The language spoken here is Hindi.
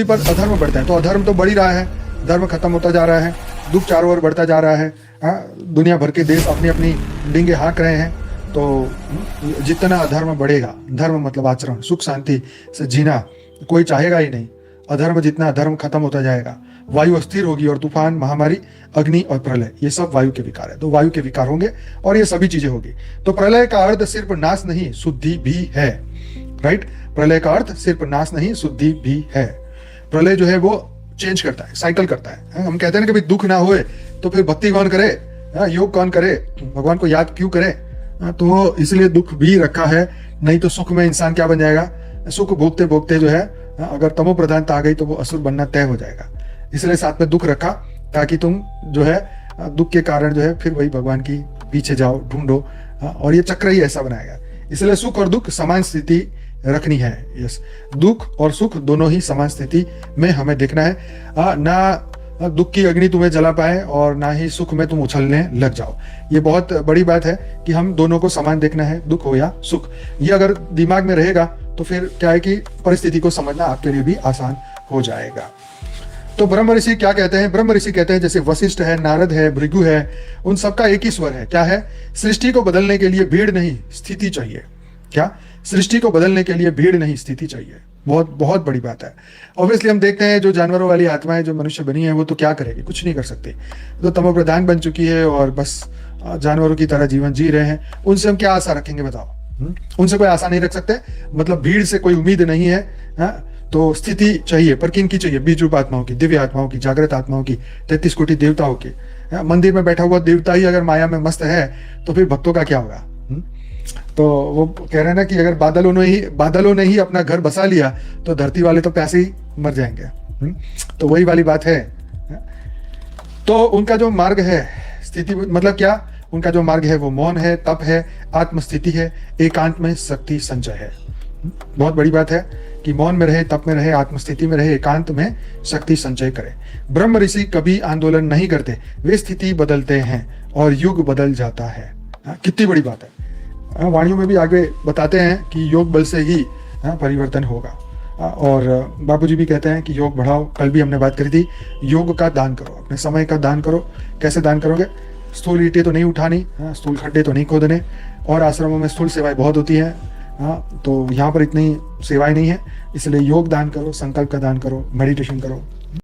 पर अधर्म बढ़ता है तो अधर्म तो बढ़ ही रहा है, धर्म खत्म होता जा रहा है, दुख चारों ओर बढ़ता जा रहा है। दुनिया भर के देश अपनी अपनी डींगे हाँक रहे हैं। तो जितना अधर्म बढ़ेगा, धर्म मतलब आचरण, सुख शांति से जीना कोई चाहेगा ही नहीं। अधर्म जितना, धर्म खत्म होता जाएगा, वायु अस्थिर होगी और तूफान, महामारी, अग्नि और प्रलय, ये सब वायु के विकार है। तो वायु के विकार होंगे और ये सभी चीजें होगी। तो प्रलय का अर्थ सिर्फ नाश नहीं, शुद्धि भी है। राइट, प्रलय का अर्थ सिर्फ नाश नहीं, शुद्धि भी है। प्रलय जो है वो चेंज करता है, साइकिल करता है। हम कहते हैं ना, कभी दुख ना होए तो फिर भक्ति कौन करे, योग कौन करे, भगवान को याद क्यों करे। तो इसलिए दुख भी रखा है, नहीं तो सुख में इंसान क्या बन जाएगा, सुख भोगते भोगते जो है अगर तमो प्रधानता आ गई तो वो असुर बनना तय हो जाएगा। इसलिए साथ में दुख रखा ताकि तुम जो है दुख के कारण जो है फिर वही भगवान की पीछे जाओ, ढूंढो, और ये चक्र ही ऐसा बनाएगा। इसलिए सुख और दुख समान स्थिति रखनी है। यस, दुख और सुख दोनों ही समान स्थिति में हमें देखना है। ना दुख की अग्नि तुम्हें जला पाए और ना ही सुख में तुम उछलने लग जाओ। ये बहुत बड़ी बात है कि हम दोनों को समान देखना है, दुख हो या सुख। ये अगर दिमाग में रहेगा तो फिर क्या है कि परिस्थिति को समझना आपके लिए भी आसान हो जाएगा। तो ब्रह्म ऋषि क्या कहते हैं? ब्रह्म ऋषि कहते हैं जैसे वशिष्ठ है, नारद है, भृगु है, उन सबका एक ही स्वर है। क्या है? सृष्टि को बदलने के लिए भीड़ नहीं, स्थिति चाहिए। क्या? सृष्टि को बदलने के लिए भीड़ नहीं, स्थिति चाहिए। बहुत बहुत बड़ी बात है। ऑब्वियसली हम देखते हैं जो जानवरों वाली आत्माएं जो मनुष्य बनी है वो तो क्या करेगी, कुछ नहीं कर सकती। तो तमो प्रधान बन चुकी है और बस जानवरों की तरह जीवन जी रहे हैं। उनसे हम क्या आशा रखेंगे बताओ? उनसे कोई आशा नहीं रख सकते। मतलब भीड़ से कोई उम्मीद नहीं है। तो स्थिति चाहिए, पर किन की चाहिए? बीज रूप आत्माओं की, दिव्य आत्माओं की, जागृत आत्माओं की, 33 कोटि देवताओं की। मंदिर में बैठा हुआ देवता ही अगर माया में मस्त है तो फिर भक्तों का क्या होगा? तो वो कह रहे हैं ना कि अगर बादलों ने ही अपना घर बसा लिया तो धरती वाले तो प्यासे ही मर जाएंगे। तो वही वाली बात है। तो उनका जो मार्ग है, स्थिति मतलब क्या, उनका जो मार्ग है वो मौन है, तप है, आत्मस्थिति है, एकांत में शक्ति संचय है। बहुत बड़ी बात है कि मौन में रहे, तप में रहे, आत्मस्थिति में रहे, एकांत में शक्ति संचय करे। ब्रह्म ऋषि कभी आंदोलन नहीं करते, वे स्थिति बदलते हैं और युग बदल जाता है। कितनी बड़ी बात है। वाणियों में भी आगे बताते हैं कि योग बल से ही परिवर्तन होगा। और बापूजी भी कहते हैं कि योग बढ़ाओ। कल भी हमने बात करी थी, योग का दान करो, अपने समय का दान करो। कैसे दान करोगे? स्थूल ईंटें तो नहीं उठानी, स्थूल खड्डे तो नहीं खोदने, और आश्रमों में स्थूल सेवाएं बहुत होती हैं। तो यहाँ पर इतनी सेवाएं नहीं है, इसलिए योग दान करो, संकल्प का दान करो, मेडिटेशन करो।